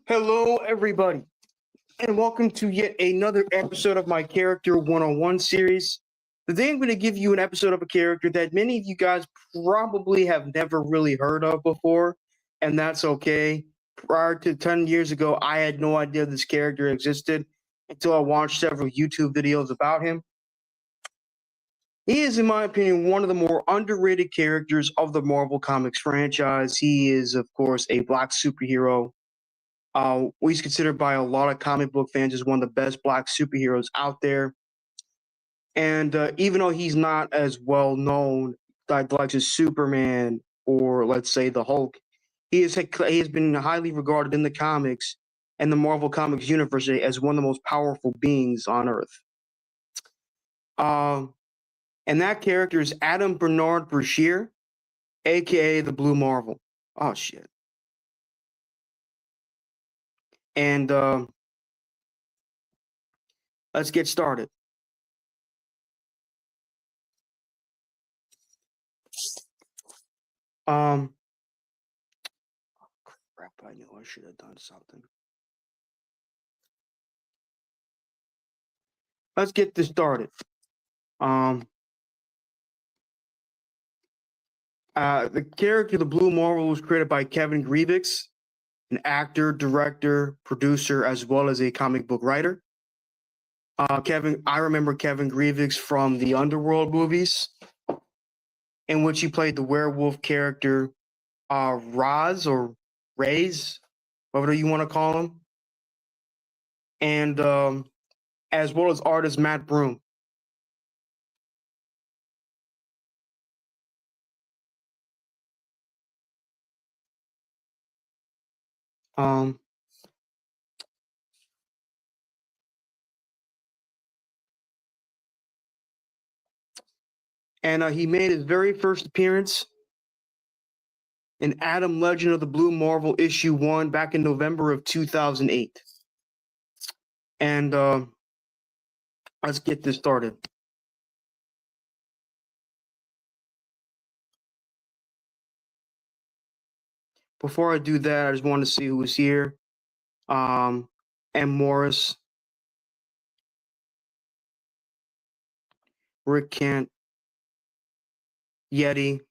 Hello, everybody, and welcome to yet another episode of my Character 101 series. Today, I'm going to give you an episode of a character that many of you guys probably have never really heard of before, and that's okay. Prior to 10 years ago, I had no idea this character existed until I watched several YouTube videos about him. He is, in my opinion, one of the more underrated characters of the Marvel Comics franchise. He is, of course, a black superhero. He's considered by a lot of comic book fans as one of the best black superheroes out there. And even though he's not as well known like the likes of Superman or let's say the Hulk, he has been highly regarded in the comics and the Marvel Comics universe as one of the most powerful beings on Earth. Um, and that character is Adam Bernard Brashear, aka the Blue Marvel. Oh shit! And let's get started. Crap! I knew I should have done something. Let's get this started. The character, the Blue Marvel, was created by Kevin Grievous, an actor, director, producer, as well as a comic book writer. I remember Kevin Grievous from the Underworld movies, in which he played the werewolf character, Raz or Raze, whatever you want to call him, and as well as artist Matt Broom. Um, and he made his very first appearance in Adam Legend of the Blue Marvel issue 1 back in November of 2008. And let's get this started. Before I do that, I just want to see who's here. M. Morris, Rick Kent, Yeti.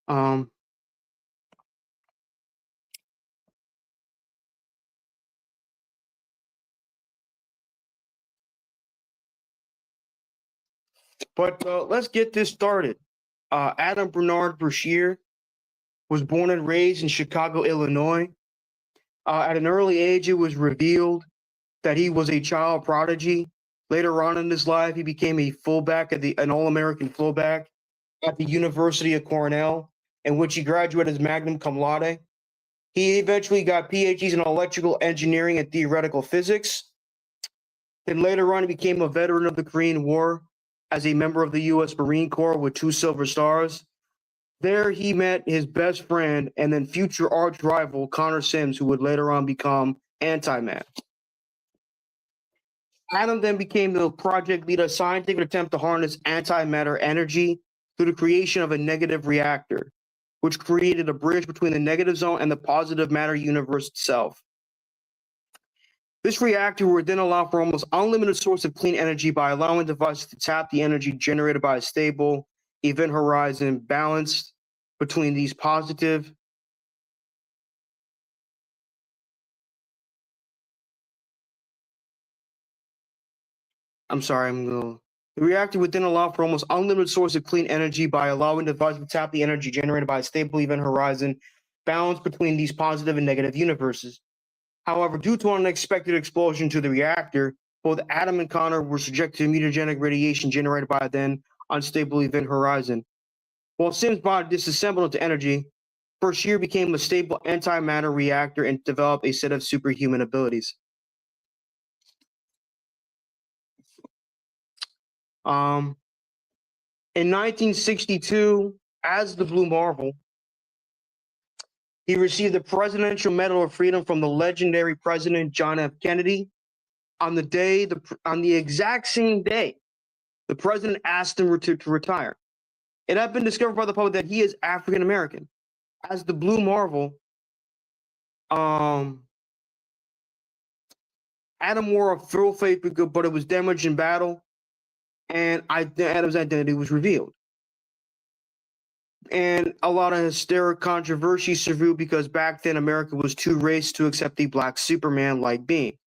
Um, but let's get this started. Adam Bernard Brashear was born and raised in Chicago, Illinois. At an early age, it was revealed that he was a child prodigy. Later on in his life, he became a fullback an All-American fullback at the University of Cornell, in which he graduated as magna cum laude. He eventually got PhDs in electrical engineering and theoretical physics. Then later on, he became a veteran of the Korean War as a member of the U.S. Marine Corps with 2 Silver Stars. There, he met his best friend and then future arch rival, Connor Sims, who would later on become Anti-Man. Adam then became the project lead, a scientific attempt to harness antimatter energy through the creation of a negative reactor, which created a bridge between the negative zone and the positive matter universe itself. This reactor would then allow for almost unlimited source of clean energy by allowing devices to tap the energy generated by a stable event horizon balanced between these positive the reactor would then allow for almost unlimited source of clean energy by allowing devices to tap the energy generated by a stable event horizon balanced between these positive and negative universes. However, due to an unexpected explosion to the reactor, both Adam and Connor were subjected to mutagenic radiation generated by a then unstable event horizon. While Sims' body disassembled into energy, Brashear became a stable antimatter reactor and developed a set of superhuman abilities. In 1962, as the Blue Marvel, he received the Presidential Medal of Freedom from the legendary President John F. Kennedy. On the exact same day, the president asked him to retire. It had been discovered by the public that he is African American. As the Blue Marvel, Adam wore a full face, but it was damaged in battle, and Adam's identity was revealed. And a lot of hysterical controversy survived because back then America was too racist to accept the black Superman-like being.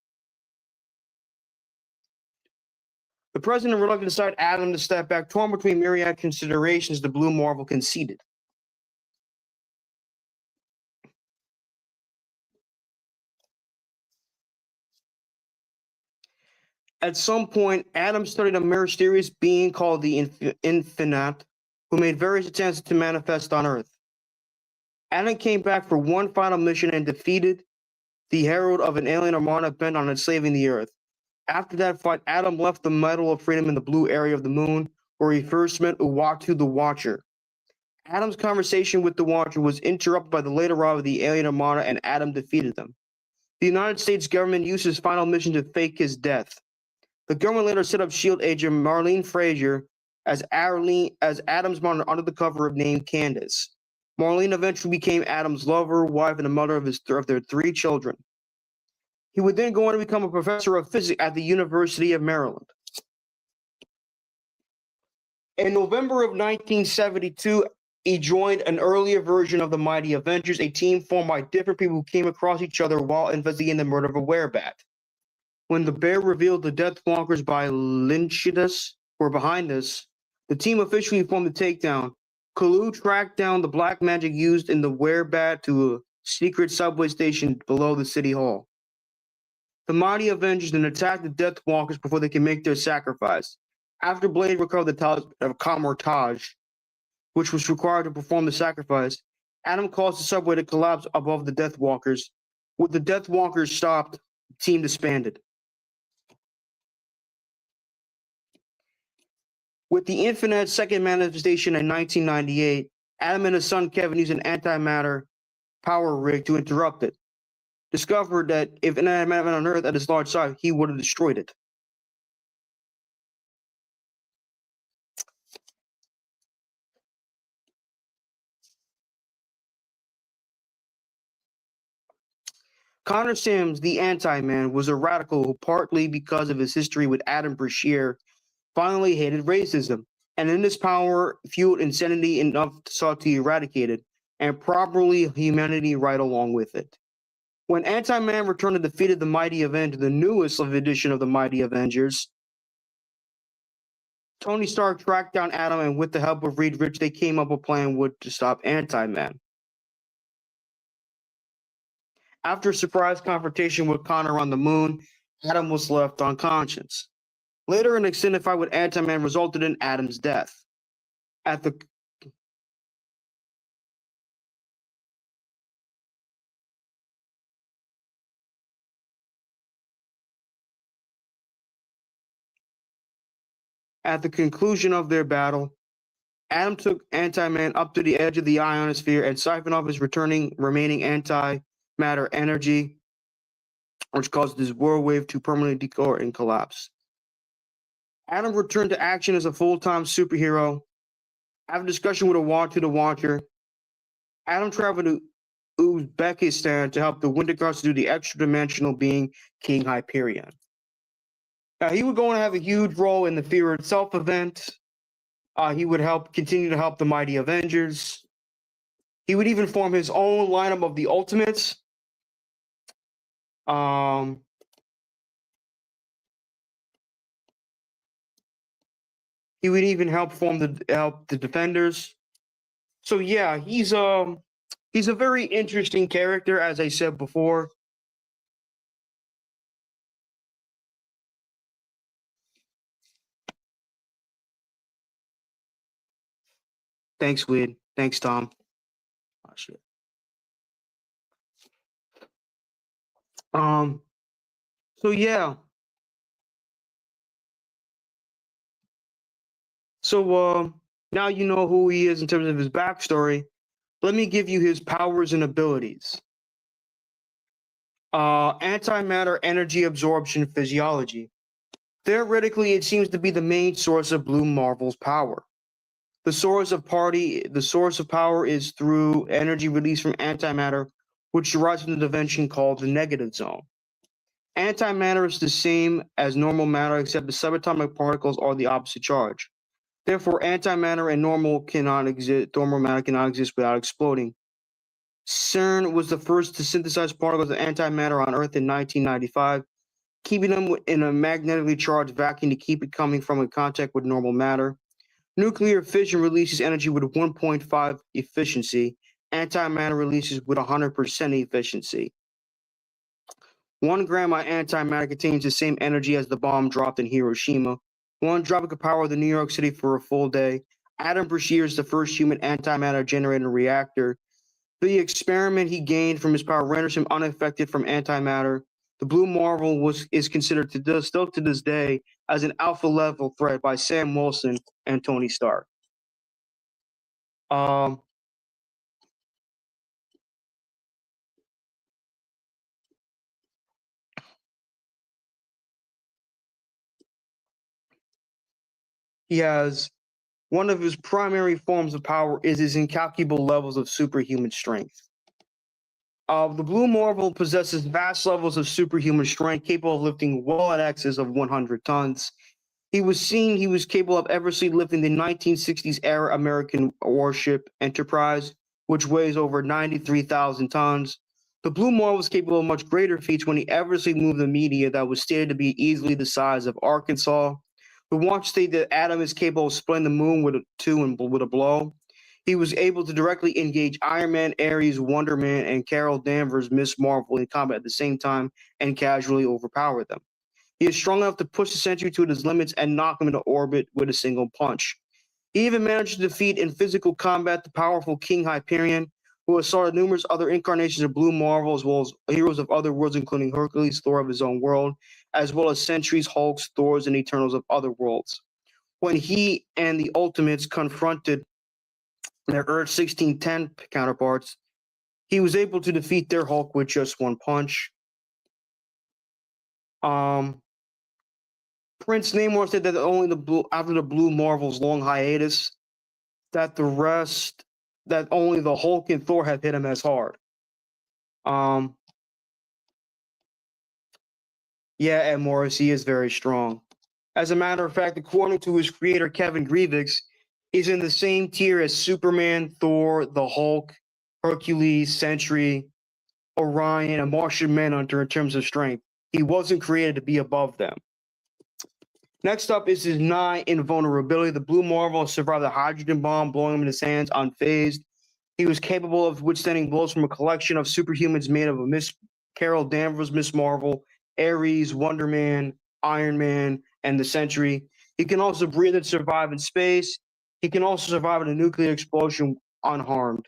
The president reluctantly decided Adam to step back, torn between myriad considerations. The Blue Marvel conceded. At some point, Adam studied a mysterious being called the Infinite, who made various attempts to manifest on Earth. Adam came back for one final mission and defeated the herald of an alien armada bent on enslaving the Earth. After that fight, Adam left the Medal of Freedom in the blue area of the moon, where he first met Uatu the Watcher. Adam's conversation with the Watcher was interrupted by the late arrival of the alien armada, and Adam defeated them. The United States government used his final mission to fake his death. The government later set up SHIELD agent Marlene Frazier as Adam's monitor under the cover of name Candace. Marlene eventually became Adam's lover, wife, and the mother of their 3 children. He would then go on to become a professor of physics at the University of Maryland. In November of 1972, he joined an earlier version of the Mighty Avengers, a team formed by different people who came across each other while investigating the murder of a werebat. When the bear revealed the Deathwalkers by Lynchidas were behind this, the team officially formed the takedown. Kalu tracked down the black magic used in the werebat to a secret subway station below the city hall. The Mighty Avengers then attacked the Deathwalkers before they can make their sacrifice. After Blade recovered the talisman of Kamar-Taj, which was required to perform the sacrifice, Adam caused the subway to collapse above the Deathwalkers. With the Deathwalkers stopped, the team disbanded. With the Infinite's second manifestation in 1998, Adam and his son Kevin used an antimatter power rig to interrupt it. Discovered that if an antimatter on Earth at its large size, he would have destroyed it. Connor Sims, the Anti-Man, was a radical who, partly because of his history with Adam Brashear, finally hated racism, and in his power fueled insanity enough to sought to eradicate it, and probably humanity right along with it. When Anti-Man returned and defeated the Mighty Avenger, the newest edition of the Mighty Avengers, Tony Stark tracked down Adam, and with the help of Reed Rich, they came up with a plan to stop Anti-Man. After a surprise confrontation with Connor on the moon, Adam was left unconscious. Later, an extended fight with Anti-Man resulted in Adam's death. At the conclusion of their battle, Adam took Anti-Man up to the edge of the ionosphere and siphoned off his remaining antimatter energy, which caused his world wave to permanently decompose and collapse. Adam returned to action as a full-time superhero. After discussion with the Watcher, Adam traveled to Uzbekistan to help the Winter Guards do the extra-dimensional being King Hyperion. Now, he would go on to have a huge role in the Fear Itself event. He would continue to help the Mighty Avengers. He would even form his own lineup of the Ultimates. He would even help form the Defenders. So yeah, he's a very interesting character, as I said before. Thanks, Wid. Thanks, Tom. Oh, shit. So yeah. So now you know who he is in terms of his backstory. Let me give you his powers and abilities. Antimatter energy absorption physiology. Theoretically, it seems to be the main source of Blue Marvel's power. The source of power is through energy released from antimatter, which derives from the dimension called the negative zone. Antimatter is the same as normal matter, except the subatomic particles are the opposite charge. Therefore, antimatter and normal matter cannot exist without exploding. CERN was the first to synthesize particles of antimatter on Earth in 1995, keeping them in a magnetically charged vacuum to keep it coming from in contact with normal matter. Nuclear fission releases energy with 1.5 efficiency. Antimatter releases with 100% efficiency. 1 gram of antimatter contains the same energy as the bomb dropped in Hiroshima. One drop could power the New York City for a full day. Adam Brashear is the first human antimatter generating reactor. The experiment he gained from his power renders him unaffected from antimatter. The Blue Marvel is considered still to this day as an alpha level threat by Sam Wilson and Tony Stark. He has one of his primary forms of power is his incalculable levels of superhuman strength. The Blue Marvel possesses vast levels of superhuman strength, capable of lifting well in excess of 100 tons. He was capable of effortlessly lifting the 1960s era American warship Enterprise, which weighs over 93,000 tons. The Blue Marvel was capable of much greater feats when he effortlessly moved the media that was stated to be easily the size of Arkansas. The watch stated that Adam is capable of splitting the moon with a blow. He was able to directly engage Iron Man, Ares, Wonder Man, and Carol Danvers, Miss Marvel, in combat at the same time and casually overpower them. He is strong enough to push the Sentry to his limits and knock him into orbit with a single punch. He even managed to defeat in physical combat the powerful King Hyperion, who has started numerous other incarnations of Blue Marvel, as well as heroes of other worlds, including Hercules, Thor of his own world, as well as Sentries, Hulks, Thors, and Eternals of other worlds. When he and the Ultimates confronted their Earth 1610 counterparts, he was able to defeat their Hulk with just one punch. Prince Namor said that after the Blue Marvel's long hiatus, that only the Hulk and Thor have hit him as hard. Yeah, and Morris, he is very strong. As a matter of fact, according to his creator, Kevin Grievous, is in the same tier as Superman, Thor, the Hulk, Hercules, Sentry, Orion, and Martian Manhunter in terms of strength. He wasn't created to be above them. Next up is his nigh invulnerability. The Blue Marvel survived the hydrogen bomb, blowing him in his hands unfazed. He was capable of withstanding blows from a collection of superhumans made of Carol Danvers, Miss Marvel, Ares, Wonder Man, Iron Man, and the Sentry. He can also breathe and survive in space. He can also survive in a nuclear explosion unharmed.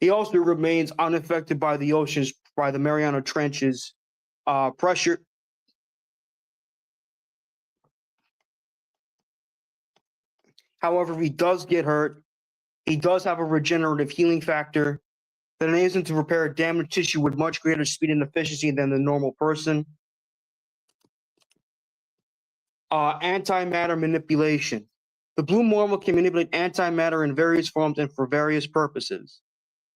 He also remains unaffected by the oceans, by the Mariana Trench's pressure. However, if he does get hurt, he does have a regenerative healing factor that enables him to repair damaged tissue with much greater speed and efficiency than the normal person. Antimatter manipulation. The Blue Marvel can manipulate antimatter in various forms and for various purposes.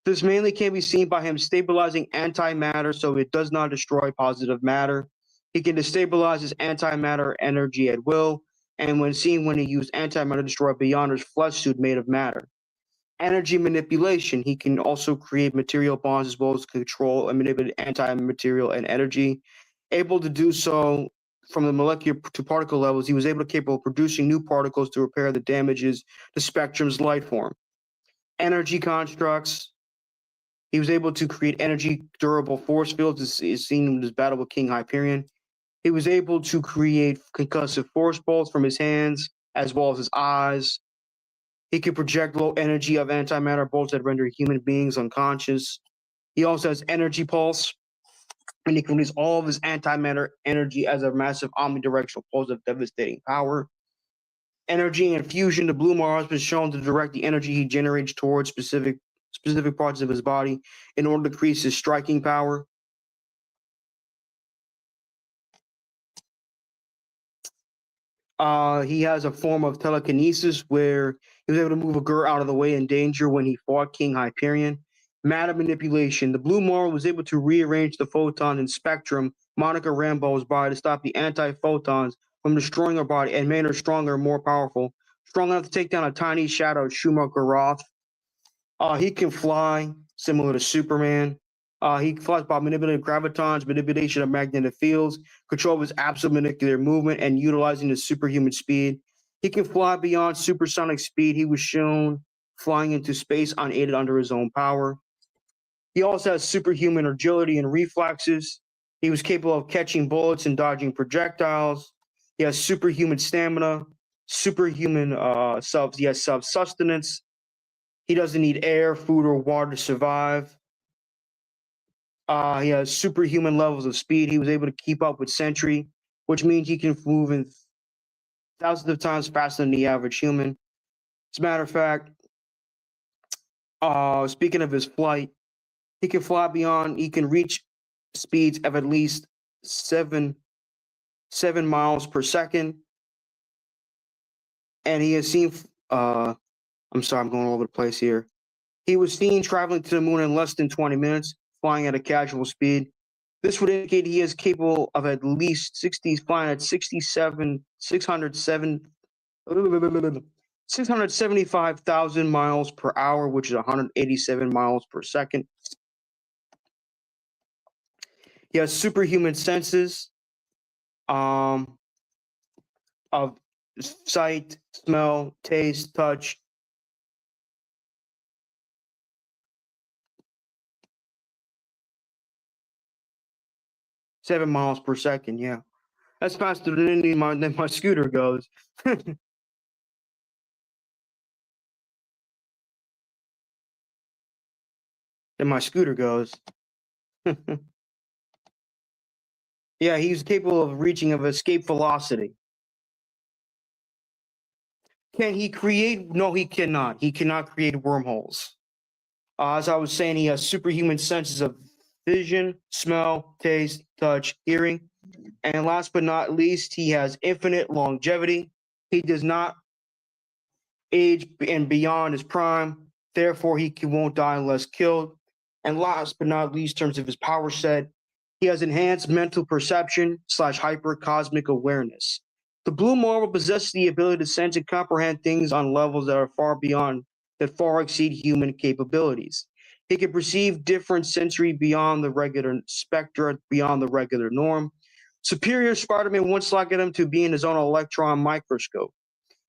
This mainly can be seen by him stabilizing antimatter so it does not destroy positive matter. He can destabilize his antimatter energy at will, and when he used antimatter to destroy Beyonder's flesh suit made of matter. Energy manipulation. He can also create material bonds as well as control and manipulate anti-material and energy. Able to do so from the molecular to particle levels, he was capable of producing new particles to repair the damages to spectrum's light form. Energy constructs. He was able to create energy durable force fields, as seen in his battle with King Hyperion. He was able to create concussive force bolts from his hands as well as his eyes. He can project low energy of antimatter bolts that render human beings unconscious. He also has energy pulse. and he can release all of his antimatter energy as a massive omnidirectional pulse of devastating power. Energy and fusion. The Blue Marvel has been shown to direct the energy he generates towards specific parts of his body in order to increase his striking power. He has a form of telekinesis where he was able to move a girl out of the way in danger when he fought King Hyperion. Matter manipulation. The Blue Marvel was able to rearrange the photon and spectrum Monica Rambeau's body to stop the anti-photons from destroying her body and made her stronger and more powerful, strong enough to take down a tiny shadow Schumacher Roth. He can fly, similar to Superman. He flies by manipulating gravitons, manipulation of magnetic fields, control of his absolute molecular movement, and utilizing his superhuman speed. He can fly beyond supersonic speed. He was shown flying into space unaided under his own power. He also has superhuman agility and reflexes. He was capable of catching bullets and dodging projectiles. He has superhuman stamina, superhuman he has self-sustenance. He doesn't need air, food, or water to survive. He has superhuman levels of speed. He was able to keep up with Sentry, which means he can move in thousands of times faster than the average human. As a matter of fact, speaking of his flight, he can fly beyond, he can reach speeds of at least seven miles per second. And he has seen, I'm sorry, I'm going all over the place here. He was seen traveling to the moon in less than 20 minutes, flying at a casual speed. This would indicate he is capable of at least flying at 675,000 miles per hour, which is 187 miles per second. He has superhuman senses of sight, smell, taste, touch. Seven miles per second, yeah. That's faster than my scooter goes. Than my scooter goes. Yeah, he's capable of reaching of escape velocity. Can he create? No, he cannot. He cannot create wormholes. As I was saying, he has superhuman senses of vision, smell, taste, touch, hearing. And last but not least, he has infinite longevity. He does not age and beyond his prime. Therefore, he won't die unless killed. And last but not least, in terms of his power set, he has enhanced mental perception / hyper cosmic awareness. The Blue Marvel possesses the ability to sense and comprehend things on levels that far exceed human capabilities. He can perceive different sensory beyond the regular spectra, beyond the regular norm. Superior Spider-Man once selected him to be in his own electron microscope,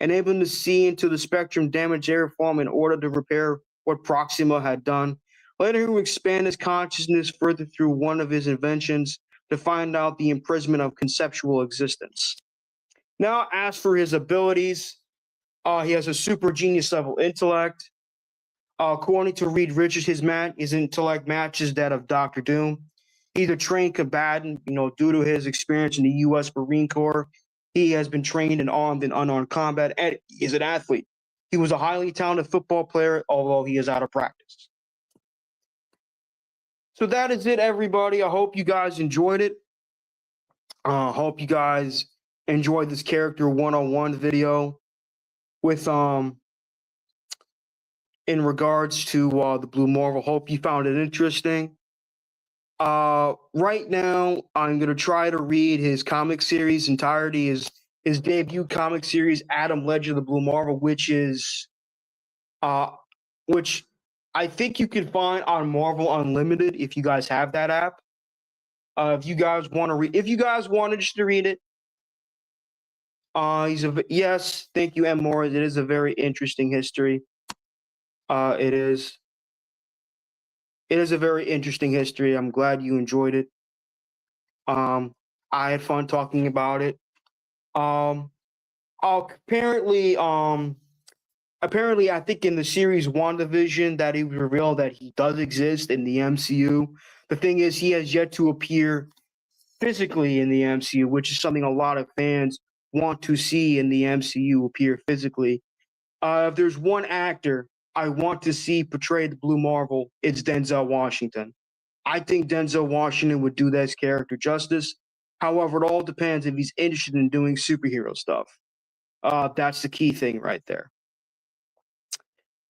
enabling him to see into the spectrum damaged air form in order to repair what Proxima had done. Later, he would expand his consciousness further through one of his inventions to find out the imprisonment of conceptual existence. Now, as for his abilities, he has a super genius level intellect. According to Reed Richards, his intellect matches that of Doctor Doom. He's a trained combatant, due to his experience in the U.S. Marine Corps. He has been trained in armed and unarmed combat, and is an athlete. He was a highly talented football player, although he is out of practice. So that is it, everybody. I hope you guys enjoyed it. Hope you guys enjoyed this character one-on-one video with in regards to the Blue Marvel. Hope you found it interesting. Right now, I'm gonna try to read his comic series entirety, his debut comic series, Adam Legend of the Blue Marvel, which I think you can find on Marvel Unlimited if you guys have that app. If you guys want to read, if you guys wanted just to read it, yes, thank you, M. Morris. It is a very interesting history. It is. It is a very interesting history. I'm glad you enjoyed it. I had fun talking about it. Apparently, I think in the series WandaVision that he revealed that he does exist in the MCU. The thing is, he has yet to appear physically in the MCU, which is something a lot of fans want to see in the MCU appear physically. If there's one actor I want to see portray the Blue Marvel, it's Denzel Washington. I think Denzel Washington would do this character justice. However, it all depends if he's interested in doing superhero stuff. That's the key thing right there.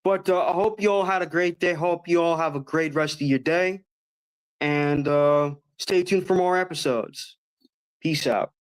But I hope you all had a great day. Hope you all have a great rest of your day. And stay tuned for more episodes. Peace out.